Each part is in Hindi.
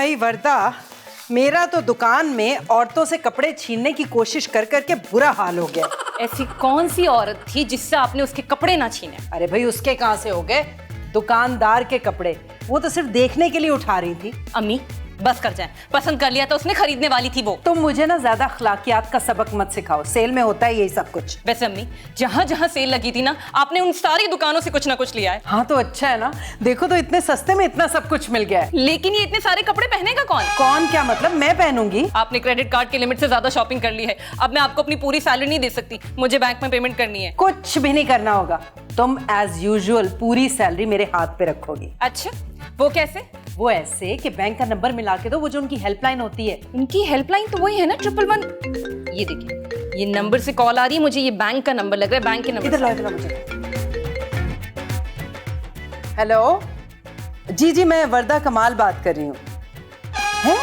भाई वर्दा, मेरा तो दुकान में औरतों से कपड़े छीनने की कोशिश कर करके बुरा हाल हो गया। ऐसी कौन सी औरत थी जिससे आपने उसके कपड़े ना छीने? अरे भाई उसके कहाँ से हो गए, दुकानदार के कपड़े, वो तो सिर्फ देखने के लिए उठा रही थी। अम्मी बस कर जाए, पसंद कर लिया तो उसने खरीदने वाली थी वो। तुम मुझे ना ज्यादा अखलाकियात का सबक मत सिखाओ, सेल में होता है यही सब कुछ। वैसे अम्मी जहाँ जहाँ सेल लगी थी ना, आपने उन सारी दुकानों से कुछ ना कुछ लिया है। हाँ तो अच्छा है ना, देखो तो इतने सस्ते में इतना सब कुछ मिल गया है। लेकिन ये इतने सारे कपड़े पहनेगा कौन? कौन क्या मतलब, मैं पहनूंगी? आपने क्रेडिट कार्ड की लिमिट से ज्यादा शॉपिंग कर ली है। अब मैं आपको अपनी पूरी सैलरी नहीं दे सकती, मुझे बैंक में पेमेंट करनी है। कुछ भी नहीं करना होगा, तुम एज यूजुअल पूरी सैलरी मेरे हाथ पे रखोगी। अच्छा, वो कैसे? वो ऐसे कि बैंक का नंबर मिला के दो, वो जो उनकी हेल्पलाइन होती है। उनकी हेल्पलाइन तो वही है ना, 111। ये देखिए, ये नंबर से कॉल आ रही है, मुझे ये बैंक का नंबर लग रहा है, बैंक के नंबर। इधर लाओ, इधर लाओ मुझे। हेलो जी जी, मैं वर्दा कमाल बात कर रही हूँ। है?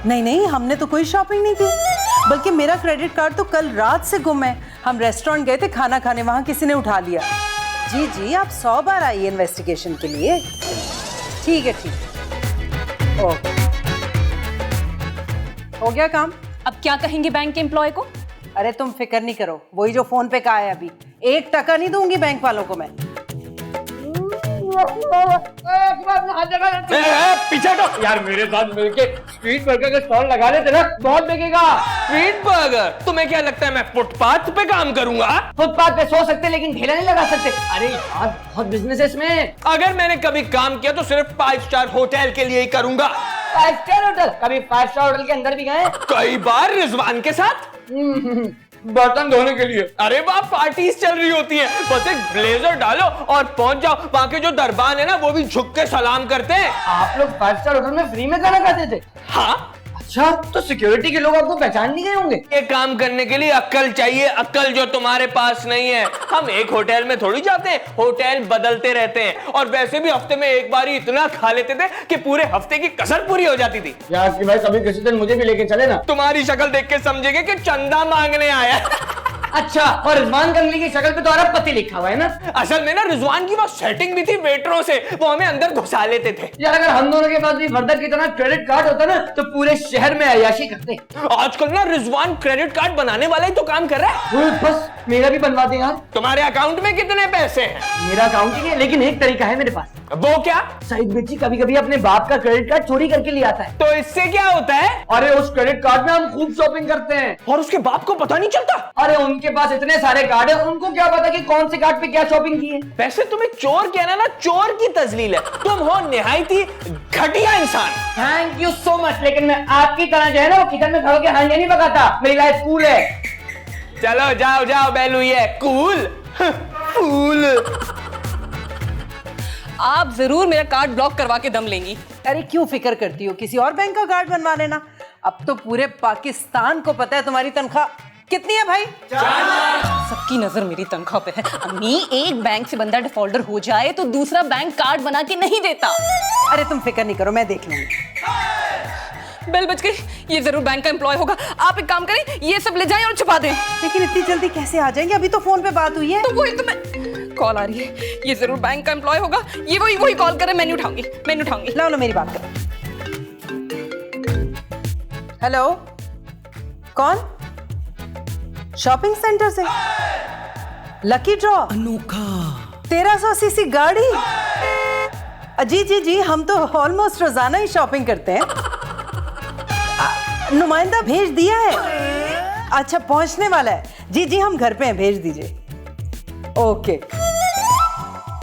नहीं नहीं, हमने तो कोई शॉपिंग नहीं की, बल्कि मेरा क्रेडिट कार्ड तो कल रात से गुम है। हम रेस्टोरेंट गए थे खाना खाने, वहां किसी ने उठा लिया। जी जी, आप 100 बार आइए इन्वेस्टिगेशन के लिए। ठीक है ठीक है, ओके, हो गया काम। अब क्या कहेंगे बैंक के एम्प्लॉय को? अरे तुम फिक्र नहीं करो, वही जो फोन पे कहा है अभी, 1 टका नहीं दूंगी बैंक वालों को मैं। पीछे हटो यार, मेरे साथ मिलके स्ट्रीट बर्गर का स्टॉल लगा लेते ना, बहुत बिकेगा। Street burger? तुम्हें क्या लगता है मैं फुटपाथ पे काम करूंगा? फुटपाथ पे सो सकते लेकिन ठेला नहीं लगा सकते। अरे यार बहुत बिजनेस है इसमें। अगर मैंने कभी काम किया तो सिर्फ 5 स्टार होटल के लिए ही करूंगा। 5 स्टार होटल? कभी 5 स्टार होटल के अंदर भी गए? कई बार रिजवान के साथ बर्तन धोने के लिए। अरे वाह, पार्टीज चल रही होती हैं, बस एक ब्लेजर डालो और पहुंच जाओ। वहां के जो दरबान है ना, वो भी झुक के सलाम करते हैं। आप लोग 5 स्टार होटल में फ्री में खाना खाते थे? हाँ। अच्छा, तो सिक्योरिटी के लोग आपको पहचान नहीं गए होंगे? ये काम करने के लिए अक्ल चाहिए, अक्ल जो तुम्हारे पास नहीं है। हम एक होटल में थोड़ी जाते हैं, होटल बदलते रहते हैं। और वैसे भी हफ्ते में एक बार ही इतना खा लेते थे कि पूरे हफ्ते की कसर पूरी हो जाती थी। यार कि भाई कभी किसी दिन मुझे भी लेके चले ना। तुम्हारी शक्ल देख के समझेंगे कि चंदा मांगने आया। अच्छा, और रिजवान गंगली की शक्ल पे तो अरबपति लिखा हुआ है ना? असल में ना रिजवान की वो सेटिंग भी थी वेटरों से, वो हमें अंदर घुसा लेते थे। यार अगर हम दोनों के पास भी वर्दा की तरह क्रेडिट कार्ड होता ना, तो पूरे शहर में अय्याशी करते। आजकल ना रिजवान क्रेडिट कार्ड बनाने वाला ही तो काम कर रहा है। बस मेरा भी बनवा दे यार। तुम्हारे अकाउंट में कितने पैसे हैं? मेरा अकाउंट ही है, लेकिन एक तरीका है मेरे पास। वो क्या? सईद बेची कभी कभी अपने बाप का क्रेडिट कार्ड चोरी करके ले आता है। तो इससे क्या होता है? अरे उस क्रेडिट कार्ड में हम खूब शॉपिंग करते हैं। और उसके बाप को पता नहीं चलता? अरे उनके पास इतने सारे कार्ड है, उनको क्या पता कि कौन से कार्ड पे क्या शॉपिंग की है। वैसे तुम्हें चोर कहना ना चोर की तजलील है, तुम हो निहायत ही घटिया इंसान। थैंक यू सो मच, लेकिन मैं आपकी तरह जो है ना वो किचन में खड़ो के हांडिया नहीं पकाता। मेरी लाइफ कूल है। चलो जाओ जाओ बेलू, ये कूल कूल। आप जरूर मेरा कार्ड ब्लॉक करवा के दम लेंगी। अरे क्यों फिक्र करती हो, किसी और बैंक का कार्ड बनवा लेना। अब तो पूरे पाकिस्तान को पता है तुम्हारी तनख्वाह कितनी है भाई। सबकी नजर मेरी तनख्वाह पे है। अम्मी, एक बैंक से बंदा डिफॉल्टर हो जाए तो दूसरा बैंक कार्ड बना के नहीं देता। अरे तुम फिक्र नहीं करो, मैं देख लूंगी। बेल बज गई, ये जरूर बैंक का एम्प्लॉय होगा। आप एक काम करें, ये सब ले जाएं और छुपा दें। लेकिन इतनी जल्दी कैसे आ जाएंगे, अभी तो फोन पे बात हुई है। तो वही तो मैं, कॉल आ रही है, ये जरूर बैंक का एम्प्लॉय होगा। ये वही कॉल करे, मैं नहीं उठाऊंगी। लो मेरी बात करो। हेलो, कौन? शॉपिंग सेंटर से लकी ड्रॉ, अनोखा 1300 सीसी गाड़ी। जी जी जी, हम तो ऑलमोस्ट रोजाना ही शॉपिंग करते हैं। नुमाइंदा भेज दिया है। अच्छा, पहुंचने वाला है। जी जी, हम घर पे हैं, भेज दीजिए। ओके।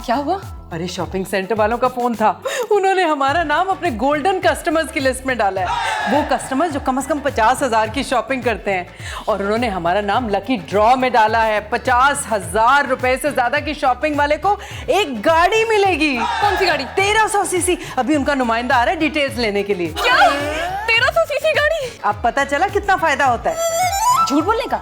क्या हुआ? अरे शॉपिंग सेंटर वालों का फोन था, उन्होंने हमारा नाम अपने गोल्डन कस्टमर्स की लिस्ट में डाला है। वो कस्टमर्स जो कम से कम 50,000 की शॉपिंग करते हैं, और उन्होंने हमारा नाम लकी ड्रॉ में डाला है। 50,000 रुपए से ज्यादा की शॉपिंग वाले को एक गाड़ी मिलेगी। कौन सी गाड़ी? 1300 सीसी। अभी उनका नुमाइंदा आ रहा है डिटेल्स लेने के लिए। क्या? 1300 सीसी गाड़ी? अब पता चला कितना फायदा होता है झूठ बोलने का,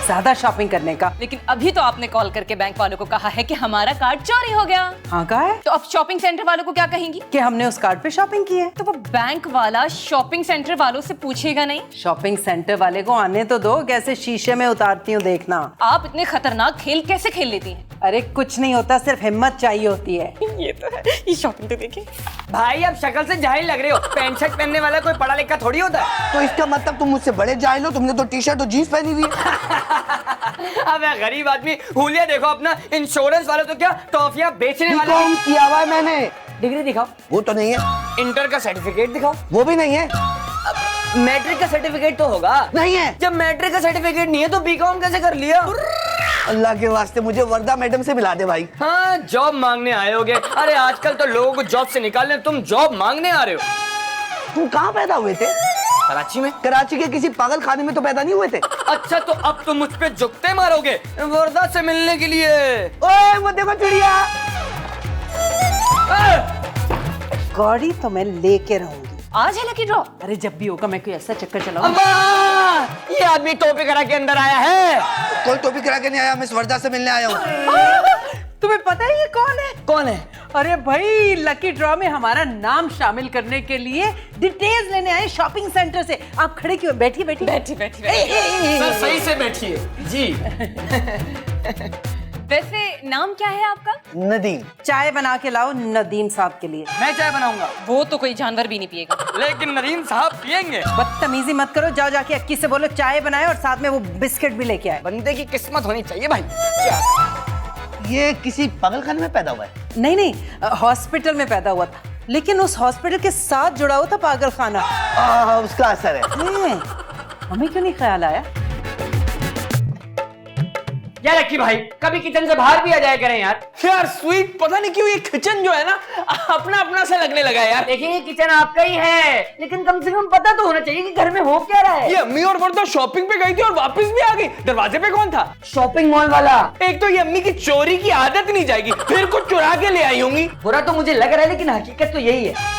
ज्यादा शॉपिंग करने का। लेकिन अभी तो आपने कॉल करके बैंक वालों को कहा है कि हमारा कार्ड चोरी हो गया। हाँ, कहा है। तो अब शॉपिंग सेंटर वालों को क्या कहेंगी? कि हमने उस कार्ड पे शॉपिंग की है। तो वो बैंक वाला शॉपिंग सेंटर वालों से पूछेगा नहीं? शॉपिंग सेंटर वाले को आने तो दो, कैसे शीशे में उतारती हूँ देखना। आप इतने खतरनाक खेल कैसे खेल लेती हैं? अरे कुछ नहीं होता, सिर्फ हिम्मत चाहिए होती है। ये तो है, ये शॉपिंग तो देखिए। भाई अब शक्ल से जाहिल लग रहे हो, पैंट शर्ट पहनने वाला कोई पढ़ा लिखा थोड़ी होता है। तो इसका मतलब तुम मुझसे बड़े जाहिल हो, तुमने तो टी शर्ट और जीन्स पहनी हुई है। अब गरीब आदमी, हुलिया देखो अपना, इंश्योरेंस वाला तो क्या टॉफियां बेचने वाला। बीकॉम किया हुआ है मैंने। डिग्री दिखाओ। वो तो नहीं है। इंटर का सर्टिफिकेट दिखाओ। वो भी नहीं है। मैट्रिक का सर्टिफिकेट तो होगा। नहीं है। जब मैट्रिक का सर्टिफिकेट नहीं है तो बीकॉम कैसे कर लिया? अल्लाह के वास्ते मुझे वर्दा मैडम से मिला दे भाई। हाँ, जॉब मांगने आए होगे। अरे आजकल तो लोगों को जॉब से निकालने, तुम जॉब मांगने आ रहे हो। तुम कहाँ पैदा हुए थे? कराची में। कराची के किसी पागल खाने में तो पैदा नहीं हुए थे। अच्छा, तो अब तुम मुझ पे जुगते मारोगे वर्दा से मिलने के लिए? ओए वो देखो चिड़िया। गाड़ी तो मैं लेके रहूंगी। आज है लकी ड्रॉ। अरे जब भी होगा मैं कोई ऐसा चक्कर चलाऊंगी। अम्मा, ये आदमी टोपी करा के अंदर आया है। कोई टोपी करा के नहीं आया, मैं इस वर्दा से मिलने आया हूँ। तुम्हें पता है ये कौन है? कौन है? अरे भाई, लकी ड्रॉ में हमारा नाम शामिल करने के लिए डिटेल्स लेने आए शॉपिंग सेंटर से। आप खड़े क्यों? बैठी बैठी बैठी बैठी सर सही से बैठिए जी। वैसे नाम क्या है आपका? नदीम। चाय बना के लाओ नदीम साहब के लिए। मैं चाय बनाऊंगा, वो तो कोई जानवर भी नहीं पिएगा। लेकिन नदीम साहब पियेंगे। बदतमीजी मत करो, जाओ जाके अक्की से बोलो चाय बनाए और साथ में वो बिस्किट भी लेके आए। बंदे की किस्मत होनी चाहिए भाई। ये किसी पागल खाने में पैदा हुआ है? नहीं नहीं, हॉस्पिटल में पैदा हुआ था, लेकिन उस हॉस्पिटल के साथ जुड़ा हुआ था पागल खाना। उसका असर है। हमें क्यों नहीं ख्याल आया? यार रखी भाई, कभी किचन से बाहर भी आ जाया करें यार। यार स्वीट, पता नहीं क्यों ये किचन जो है ना अपना अपना सा लगने लगा है यार। देखिए ये किचन आपका ही है, लेकिन कम से कम पता तो होना चाहिए कि घर में हो क्या रहा है। ये अम्मी और वर्दा शॉपिंग पे गई थी और वापस भी आ गई। दरवाजे पे कौन था? शॉपिंग मॉल वाला। एक तो ये अम्मी की चोरी की आदत नहीं जाएगी, फिर कुछ चुरा के ले आई होंगी। बुरा तो मुझे लग रहा है, लेकिन हकीकत तो यही है।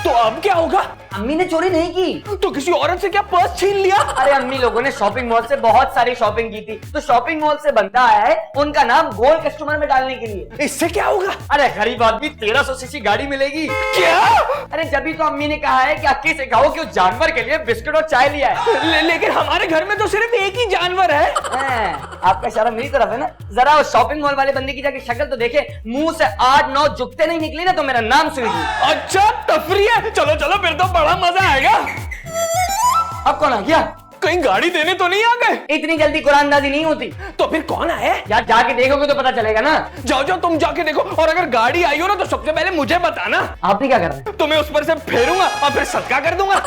तो अब क्या होगा? अम्मी ने चोरी नहीं की तो किसी औरत से क्या पर्स छीन लिया? अरे अम्मी लोगों ने शॉपिंग मॉल से बहुत सारी शॉपिंग की थी, तो शॉपिंग मॉल से बंदा आया है उनका नाम गोल्ड कस्टमर में डालने के लिए। इससे क्या होगा? अरे गरीब आदमी 1300 सीसी गाड़ी मिलेगी। क्या? अरे जब तो अम्मी ने कहा है कि अक्की से कहो कि उस जानवर के लिए बिस्किट और चाय लिया है। लेकिन हमारे घर में तो सिर्फ एक ही जानवर है। आपका इशारा मेरी तरफ है ना। जरा उस शॉपिंग मॉल वाले बंदे की जाके शक्ल तो देखे, मुंह से 8-9 जुगते नहीं निकली ना तो मेरा नाम सुन लीजिए। अच्छा तफरी है, चलो चलो फिर तो बड़ा मजा आएगा। अब कौन आ गया? कहीं गाड़ी देने तो नहीं आ गए? इतनी जल्दी कुरानदाजी नहीं होती। तो फिर कौन आया? यार जाके देखोगे तो पता चलेगा ना। जाओ जाओ तुम जाके देखो, और अगर गाड़ी आई हो ना तो सबसे पहले मुझे बताना। आप भी क्या कर रहे हैं? तुम्हें उस पर से फेरूंगा और फिर सदका कर दूंगा।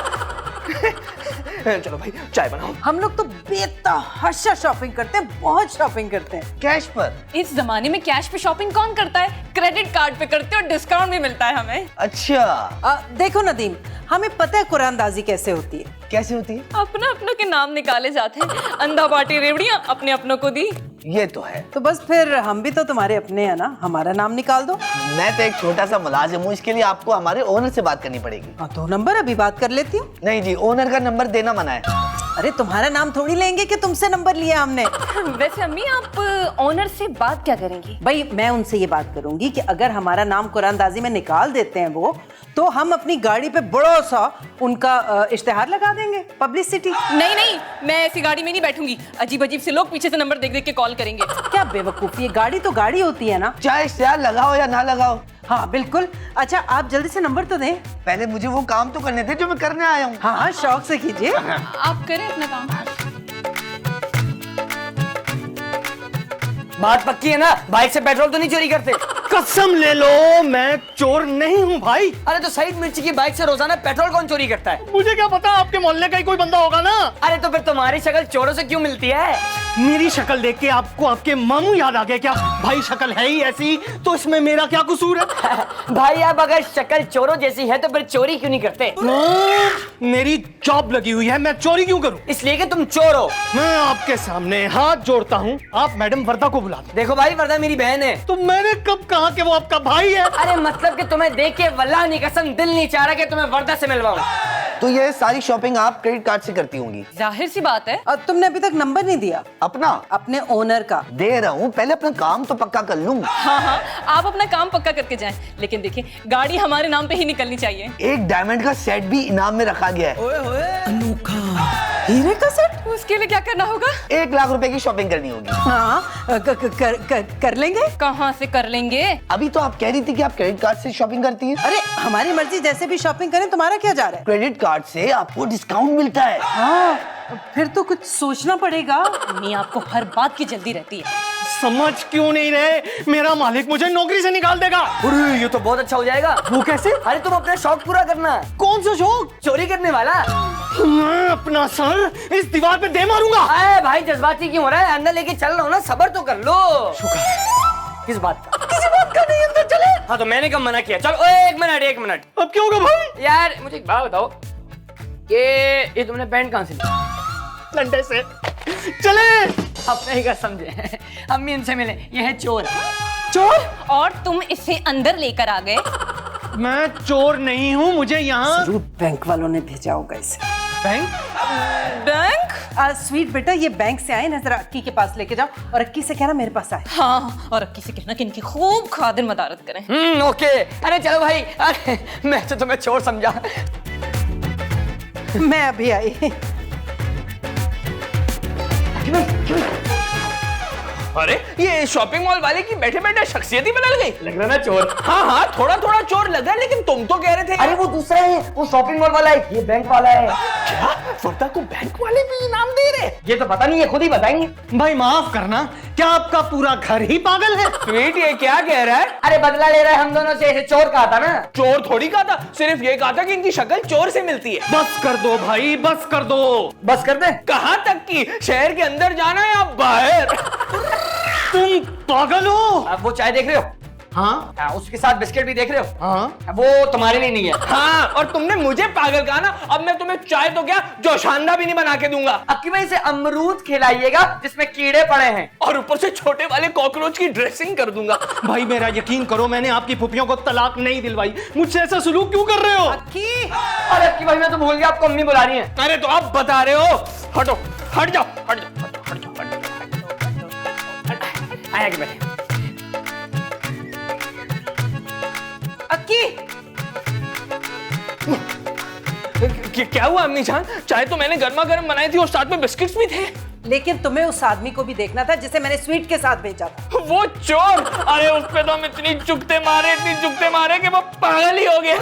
चलो भाई चाय बनाओ। हम लोग तो बेतहाशा शॉपिंग करते हैं, बहुत शॉपिंग करते हैं। कैश पर? इस जमाने में कैश पे शॉपिंग कौन करता है? क्रेडिट कार्ड पे करते हैं और डिस्काउंट भी मिलता है हमें। अच्छा देखो नदीम, हमें पता है कुरानदाजी कैसे होती है। कैसे होती है? अपना अपनों के नाम निकाले जाते हैं। अंधा बाटी रेवड़ियां अपने अपनों को दी। ये तो है। तो बस फिर हम भी तो तुम्हारे अपने हैं ना, हमारा नाम निकाल दो। मैं तो एक छोटा सा मुलाजिम हूँ, इसके लिए आपको हमारे ओनर से बात करनी पड़ेगी। हाँ 2 नंबर अभी बात कर लेती हूँ। नहीं जी, ओनर का नंबर देना मना है। अरे तुम्हारा नाम थोड़ी लेंगे कि तुमसे नंबर लिया हमने। वैसे अम्मी आप ओनर से बात क्या करेंगी? भाई मैं उनसे ये बात करूंगी कि अगर हमारा नाम कुरानदाजी में निकाल देते हैं वो, तो हम अपनी गाड़ी पे बड़ा सा उनका इश्तेहार लगा देंगे, पब्लिसिटी। नहीं नहीं, मैं ऐसी गाड़ी में नहीं बैठूंगी। अजीब अजीब से लोग पीछे से नंबर देख देख के कॉल करेंगे। क्या बेवकूफी है, गाड़ी तो गाड़ी होती है ना। चाहे इश्तेहार लगाओ या ना लगाओ। हाँ बिल्कुल। अच्छा आप जल्दी से नंबर तो दें। पहले मुझे वो काम तो करने थे जो मैं करने आया हूँ। हाँ शौक से कीजिए। आप करें अपना काम। बात पक्की है ना, बाइक से पेट्रोल तो नहीं चोरी करते? कसम ले लो, मैं चोर नहीं हूँ भाई। अरे तो सईद मिर्ची की बाइक से रोजाना पेट्रोल कौन चोरी करता है? मुझे क्या पता, आपके मोहल्ले का ही कोई बंदा होगा ना। अरे तो फिर तुम्हारी शक्ल चोरों से क्यों मिलती है? मेरी शक्ल देख के आपको आपके मामू याद आ गए क्या? भाई शक्ल है ही ऐसी, तो इसमें मेरा क्या कसूर है? भाई आप अगर शक्ल चोरों जैसी है तो फिर चोरी क्यों नहीं करते? मेरी जॉब लगी हुई है, मैं चोरी क्यों करूं? इसलिए कि तुम चोर हो। मैं आपके सामने हाथ जोड़ता हूँ, आप मैडम वर्दा को बुला दो। देखो भाई, वर्दा मेरी बहन है। तो मैंने कब कहा कि वो आपका भाई है? अरे मतलब कि तुम्हें देख के वल्लाह की कसम दिल नहीं चाह रहा कि तुम्हें वर्दा से मिलवाऊं। तो ये सारी शॉपिंग आप क्रेडिट कार्ड से करती होंगी? जाहिर सी बात है। और तुमने अभी तक नंबर नहीं दिया अपना? अपने ओनर का। दे रहा हूँ, पहले अपना काम तो पक्का कर लूँ। हाँ हाँ, आप अपना काम पक्का करके जाएं, लेकिन देखिए गाड़ी हमारे नाम पे ही निकलनी चाहिए। एक डायमंड का सेट भी इनाम में रखा गया है। अनोखा हीरे का सेट? उसके लिए क्या करना होगा? 1 लाख रुपए की शॉपिंग करनी होगी। हाँ, कर लेंगे। कहाँ से कर लेंगे? अभी तो आप कह रही थी कि आप क्रेडिट कार्ड से शॉपिंग करती हैं। अरे हमारी मर्जी, जैसे भी शॉपिंग करें, तुम्हारा क्या जा रहा है? क्रेडिट कार्ड से आपको डिस्काउंट मिलता है। हाँ, फिर तो कुछ सोचना पड़ेगा। अम्मी आपको हर बात की जल्दी रहती है। समझ क्यों नहीं रहे? मेरा मालिक मुझे नौकरी से निकाल देगा। अरे ये तो बहुत अच्छा हो जाएगा। वो कैसे? अरे तुम अपना शौक पूरा करना, कौन सा शौक? चोरी करने वाला। मैं अपना सर इस दीवार पे दे मारूंगा। अरे भाई जज्बाती क्यों हो रहा है? अंदर लेके चल रहा हूँ ना, सब्र तो कर लो। किस बात का? किसी बात का नहीं, अंदर चले। हाँ तो मैंने कब मना किया? चलो ओए, एक मिनट। अब क्या होगा भाई? यार मुझे एक बात बताओ, ये तुमने पैंट कहाँ से ली? लंडे से। चले। अपने ही का समझे। अम्मी इनसे मिले, ये है चोर। चोर? और तुम इसे अंदर लेकर आ गए? मैं चोर नहीं हूँ, मुझे यहाँ जरूर बैंक वालों ने भेजा होगा इसे। बैंक। बैंक? स्वीट बेटा, ये बैंक से आए ना, जरा अक्की के पास लेके जाओ और अक्की से कहना मेरे पास आए। हाँ, और अक्की से कहना कि इनकी खूब खातिर मदारत करें। ओके। अरे चलो भाई। अरे मैं तो तुम्हें चोर समझा। मैं अभी आई। अरे ये शॉपिंग मॉल वाले की बैठे बैठे शख्सियत ही बदल गई। लग रहा ना चोर। हाँ थोड़ा थोड़ा चोर लग रहा है, लेकिन तुम तो कह रहे थे। अरे वो दूसरा है, वो शॉपिंग मॉल वाला है, ये बैंक वाला है। क्या वर्दा को बैंक वाले भी इनाम दे रहे? ये तो पता नहीं, ये खुद ही बताएंगे। भाई माफ करना, क्या आपका पूरा घर ही पागल है? स्वीट ये क्या कह रहा है? अरे बदला ले रहा है हम दोनों से, ऐसे चोर कहा था ना। चोर थोड़ी कहा था, सिर्फ ये कहा था कि इनकी शक्ल चोर से मिलती है। बस कर दो भाई, बस कर दो। बस कर दे। कहाँ तक की? शहर के अंदर जाना है या बाहर? तुम पागल हो? अब वो चाय देख रहे हो? हाँ उसके साथ बिस्किट भी देख रहे हो? हाँ। वो तुम्हारे लिए नहीं है। हाँ, और तुमने मुझे पागल कहा ना, अब मैं तुम्हें चाय तो क्या जोशांदा भी नहीं बना के दूंगा। अक्की भाई से अमरूद खिलाइएगा जिसमें कीड़े पड़े हैं, और ऊपर से छोटे वाले कॉकरोच की ड्रेसिंग कर दूंगा। भाई मेरा यकीन करो, मैंने आपकी फुफियों को तलाक नहीं दिलवाई। मुझसे ऐसा सुलूक क्यों कर रहे हो? अरे अक्की भाई मैं तो भूल गया आपको अम्मी बुला रही हैं। अरे तो आप बता रहे हो। हटो, हट जाओ, हट जाओ, हट जाओ, हट जाओ। आया कि बैठे। अक्की, क्या हुआ अम्मी जान? चाय तो मैंने गर्मा गर्म बनाई थी और साथ में बिस्किट्स भी थे। लेकिन तुम्हें उस आदमी को भी देखना था जिसे मैंने स्वीट के साथ भेजा था। वो चोर! अरे उस पे तो हम इतनी चुकते मारे कि वो पागल ही हो गया।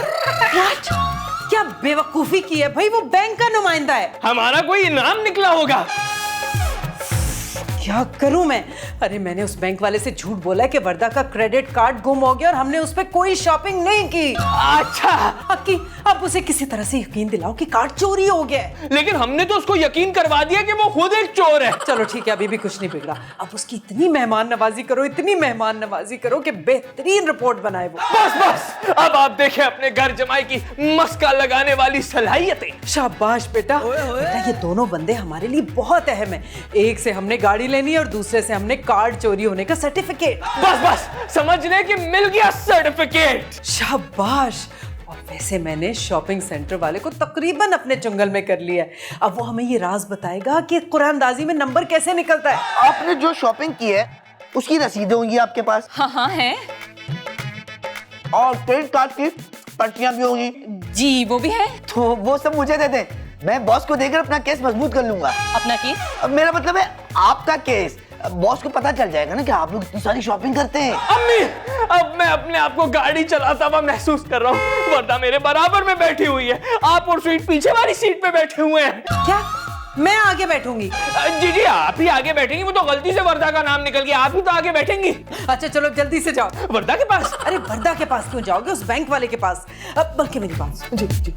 क्या बेवकूफी की है भाई, वो बैंक का नुमाइंदा है। हमारा कोई इनाम निकला होगा। क्या करूं मैं? अरे मैंने उस बैंक वाले से झूठ बोला है कि वर्दा का क्रेडिट कार्ड गुम हो गया और हमने उस पे कोई शॉपिंग नहीं की। अच्छा, अक्की, अब उसे किसी तरह से यकीन दिलाओ कि कार्ड चोरी हो गया है। लेकिन हमने तो उसको यकीन करवा दिया कि वो खुद एक चोर है। चलो ठीक है, अभी भी कुछ नहीं बिगड़ा। अब उसकी इतनी मेहमान नवाजी करो, इतनी मेहमान नवाजी करो कि बेहतरीन रिपोर्ट बनाए वो। बस अब आप देखें अपने घर जमाई की मस्का लगाने वाली सलाहियतें। शाबाश बेटा। बेटा ये दोनों बंदे हमारे लिए बहुत अहम है। एक से हमने गाड़ी लेनी है और दूसरे से हमने कार्ड चोरी होने का सर्टिफिकेट। बस समझ ले कि मिल गया सर्टिफिकेट। शाबाश। और वैसे मैंने शॉपिंग सेंटर वाले को तकरीबन अपने चुंगल में कर लिया है। अब वो हमें ये राज बताएगा कि कुरानदाजी में नंबर कैसे निकलता है। आपने जो शॉपिंग की है उसकी रसीदें होंगी आपके पास, हाँ है और क्रेडिट कार्ड की पर्चियां भी होंगी। जी, वो भी है। तो वो सब मुझे दे दें, मैं बॉस को देकर अपना केस मजबूत कर लूंगा। अपना केस? अब मेरा मतलब है आपका केस। बॉस को पता चल जाएगा ना कि आप लोग इतनी सारी शॉपिंग करते हैं। अम्मी, अब मैं अपने आप को गाड़ी चलाता हुआ महसूस कर रहा हूँ। वर्दा मेरे बराबर में बैठी हुई है, आप और स्वीट पीछे वाली सीट पे बैठे हुए हैं। क्या मैं आगे बैठूंगी? जी आप ही आगे बैठेंगी, वो तो गलती से वर्दा का नाम निकल गया, आप ही तो आगे बैठेंगी। अच्छा चलो जल्दी से जाओ। वर्दा के पास? अरे वर्दा के पास क्यों जाओगे, उस बैंक वाले के पास। अब बल्कि मेरी बात सुनो। जी।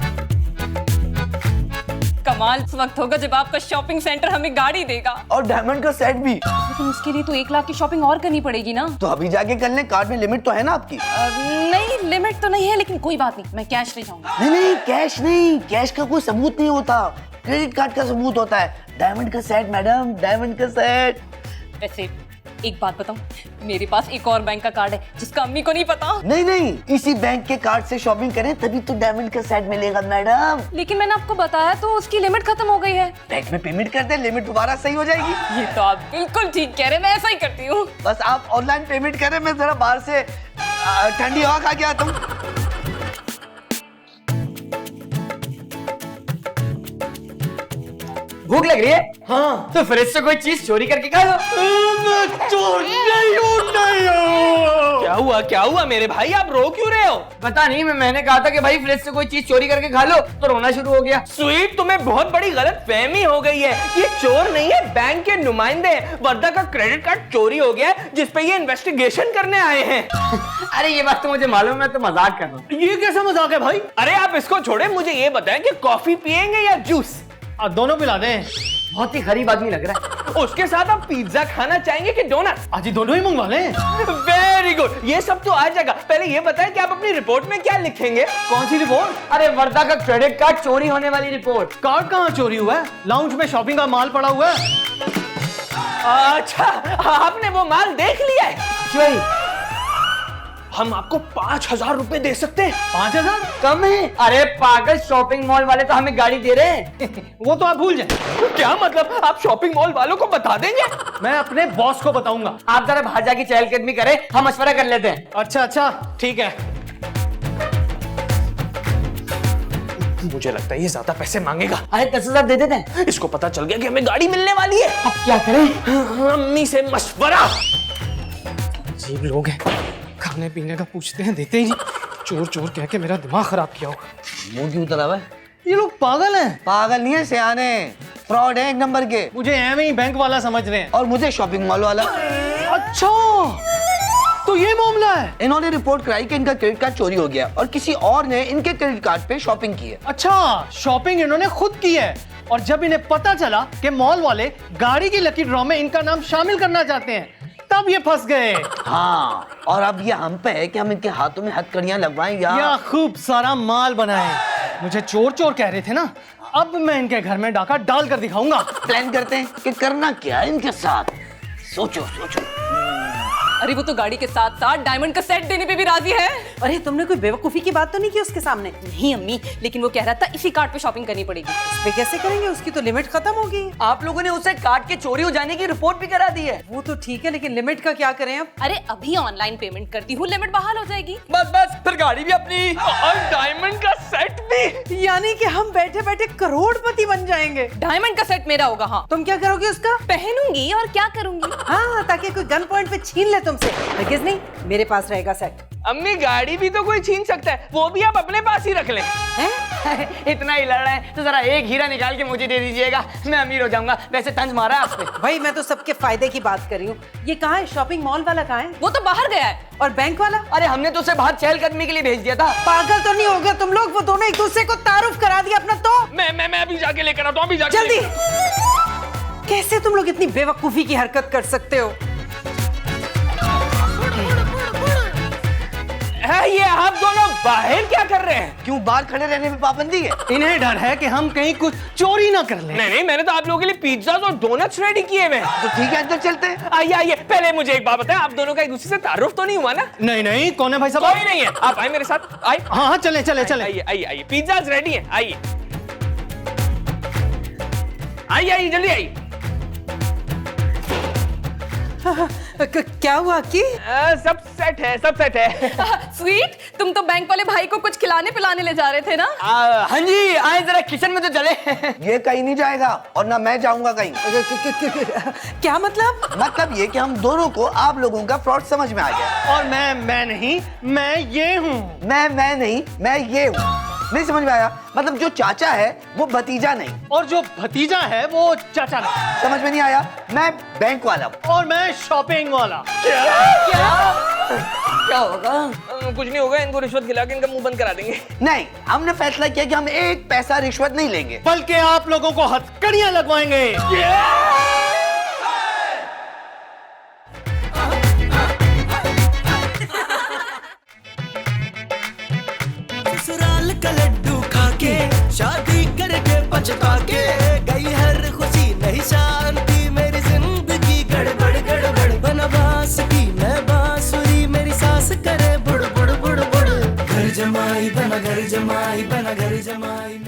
कमाल उस वक्त होगा जब आपका शॉपिंग सेंटर हमें गाड़ी देगा। और डायमंड का सेट भी। लेकिन उसके लिए तो 1 लाख की शॉपिंग और करनी पड़ेगी ना। तो अभी जाके कर लें, कार्ड में लिमिट तो है ना आपकी। नहीं, लिमिट तो नहीं है, लेकिन कोई बात नहीं, मैं कैश ले जाऊंगा। नहीं, कैश नहीं, कैश का कोई सबूत नहीं होता, क्रेडिट कार्ड का सबूत होता है। डायमंड का सेट मैडम, डायमंड का सेट। वैसे एक बात बताऊं, मेरे पास एक और बैंक का कार्ड है जिसका अम्मी को नहीं पता। नहीं, इसी बैंक के कार्ड से शॉपिंग करें तभी तो डायमंड का सेट मिलेगा मैडम। लेकिन मैंने आपको बताया तो उसकी लिमिट खत्म हो गई है। बैंक में पेमेंट कर दे, लिमिट दोबारा सही हो जाएगी। ये तो आप बिल्कुल ठीक कह रहे हैं, मैं ऐसा ही करती हूँ। बस आप ऑनलाइन पेमेंट करें, मैं जरा बाहर से ठंडी हवा खा के आता हूँ। भूख लग रही है? हाँ। तो फ्रिज से कोई चीज चोरी करके खा लो। मैं चोर नहीं हूँ, नहीं हूँ। क्या हुआ मेरे भाई, आप रो क्यों रहे हो? पता नहीं, मैंने कहा था कि भाई फ्रिज से कोई चीज चोरी करके खा लो तो रोना शुरू हो गया। स्वीट, तुम्हें बहुत बड़ी गलत फहमी हो गई है। ये चोर नहीं है, बैंक के नुमाइंदे हैं। वर्दा का क्रेडिट कार्ड चोरी हो गया है, जिस पे ये इन्वेस्टिगेशन करने आए हैं। अरे ये बात तो मुझे मालूम है, मैं तो मजाक कर रहा हूँ। ये कैसा मजाक है भाई? अरे आप इसको छोड़े, मुझे ये बताएं कि कॉफी पियेंगे या जूस? दोनों पिला दें। बहुत ही गरीब आदमी लग रहा है। उसके साथ आप पिज्जा खाना चाहेंगे कि डोनट्स? आज ही दोनों ही मंगवा लें। वेरी गुड, ये सब तो आ जाएगा। पहले ये बताएं कि आप अपनी रिपोर्ट में क्या लिखेंगे? कौन सी रिपोर्ट? अरे वर्दा का क्रेडिट कार्ड चोरी होने वाली रिपोर्ट। कार्ड कहाँ चोरी हुआ है? लाउंज में शॉपिंग का माल पड़ा हुआ है। अच्छा, आपने वो माल देख लिया है? क्यों? हम आपको 5,000 रुपए दे सकते हैं। 5,000? कम है? अरे पागल, शॉपिंग मॉल वाले तो हमें गाड़ी दे रहे हैं। वो तो आप भूल जाए। क्या मतलब, आप शॉपिंग मॉल वालों को बता देंगे? मैं अपने बॉस को बताऊंगा। आप जरा बाहर जाके चहलकदमी करें, हम मशवरा कर लेते हैं। अच्छा अच्छा, ठीक है। मुझे लगता है ये ज्यादा पैसे मांगेगा। अरे 10,000 दे देते हैं। इसको पता चल गया कि हमें गाड़ी मिलने वाली है। अब क्या करें? अम्मी से मशवरा। अजीब लोग हैं, खाने पीने का पूछते हैं, देते ही नहीं। चोर चोर कह के मेरा दिमाग खराब किया होगा। मुंह क्यों उतरा हुआ है? ये लोग पागल हैं। पागल नहीं है, सियाने। फ्रॉड है एक नंबर के। मुझे एम ही बैंक वाला समझ रहे हैं। और मुझे शॉपिंग मॉल वाला। अच्छा, तो ये मामला है। इन्होंने रिपोर्ट कराई कि इनका क्रेडिट कार्ड चोरी हो गया और किसी और ने इनके क्रेडिट कार्ड पे शॉपिंग की है। अच्छा, शॉपिंग इन्होंने खुद की है और जब इन्हें पता चला कि मॉल वाले गाड़ी की लकी ड्रॉ में इनका नाम शामिल करना चाहते हैं, तब ये फंस गए। हाँ, और अब ये हम पे है कि हम इनके हाथों में हथकड़ियां लगवाएं या खूब सारा माल बनाए। मुझे चोर चोर कह रहे थे ना, अब मैं इनके घर में डाका डाल कर दिखाऊंगा। प्लान करते हैं कि करना क्या है इनके साथ। सोचो सोचो। अरे वो तो गाड़ी के साथ साथ डायमंड का सेट देने पे भी राजी है। अरे तुमने कोई बेवकूफी की बात तो नहीं की उसके सामने? नहीं अम्मी, लेकिन वो कह रहा था इसी कार्ड पे शॉपिंग करनी पड़ेगी। उस पे कैसे करेंगे, उसकी तो लिमिट खत्म होगी। आप लोगों ने उसे कार्ड के चोरी हो जाने की रिपोर्ट भी करा दी है। वो तो ठीक है, लेकिन लिमिट का क्या करें अब? अरे अभी ऑनलाइन पेमेंट करती हूँ, लिमिट बहाल हो जाएगी। बस बस, फिर गाड़ी भी अपनी और डायमंड का सेट भी। यानी कि हम बैठे बैठे करोड़पति बन जाएंगे। डायमंड का सेट मेरा होगा। हाँ, तुम क्या करोगे उसका? पहनूंगी और क्या करूंगी। हाँ, ताकि कोई गन पॉइंट पे छीन ले तुमसे। लेकिन नहीं, मेरे पास रहेगा सेट। अम्मी, गाड़ी भी तो कोई छीन सकता है, वो भी आप अपने पास ही रख लें। इतना ही लड़ रहा है तो जरा एक हीरा निकाल के मुझे दे दीजिएगा, मैं अमीर हो जाऊंगा। वैसे तंज मारा है आप पे। भाई मैं तो सबके फायदे की बात कर रही हूँ। ये कहाँ है? शॉपिंग मॉल वाला कहाँ है? वो तो बाहर गया है। और बैंक वाला? अरे हमने तो उसे बाहर चहलकदमी के लिए भेज दिया था। पागल तो नहीं हो गए तुम लोग? वो दोनों एक दूसरे को तारुफ करा दिया अपना। तो मैं अभी जाके लेकर आता हूँ, अभी जाके जल्दी। कैसे तुम लोग इतनी बेवकूफी की हरकत कर सकते हो? है ये आप दोनों बाहर क्या कर रहे हैं? क्यों बाहर खड़े रहने में पाबंदी है? इन्हें डर है कि हम कहीं कुछ चोरी ना कर लें। नहीं, मैंने तो आप लोगों के लिए पिज्जा और डोनट्स रेडी किए हुए हैं। तो ठीक है, अंदर चलते हैं। आइए, पहले मुझे एक बात बताएं, आप दोनों का एक दूसरे से तारुफ तो नहीं हुआ ना? नहीं, कौन है भाई साहब? कोई नहीं है, आप आए मेरे साथ। आइए। हाँ, चले। आइए, पिज्जा रेडी है। आइए, जल्दी आइए। क्या हुआ की? सब सेट है। स्वीट, तुम तो बैंक वाले भाई को कुछ खिलाने पिलाने ले जा रहे थे ना? हाँ जी, आए जरा किचन में तो चले। ये कहीं नहीं जाएगा और ना मैं जाऊंगा कहीं। क्या मतलब? मतलब ये कि हम दोनों को आप लोगों का फ्रॉड समझ में आ गया। और मैं नहीं, मैं ये हूँ। मैं नहीं, मैं ये हूँ। नहीं समझ में आया? मतलब जो चाचा है वो भतीजा नहीं, और जो भतीजा है वो चाचा नहीं। समझ में नहीं आया? मैं बैंक वाला हूँ और मैं शॉपिंग वाला। क्या होगा? कुछ नहीं होगा, इनको रिश्वत खिला के इनका मुंह बंद करा देंगे। नहीं, हमने फैसला किया कि हम एक पैसा रिश्वत नहीं लेंगे, बल्कि आप लोगों को हथकड़ियां लगवाएंगे। ससुराल का लड्डू खाके शादी करके पछता के गई हर खुशी नहीं शांति मेरी जिंदगी गड़बड़ बनवास की मैं बांसुरी मेरी सास करे बुड़ बुड़ बुड़ बुड़ घर जमाई बना घर जमाई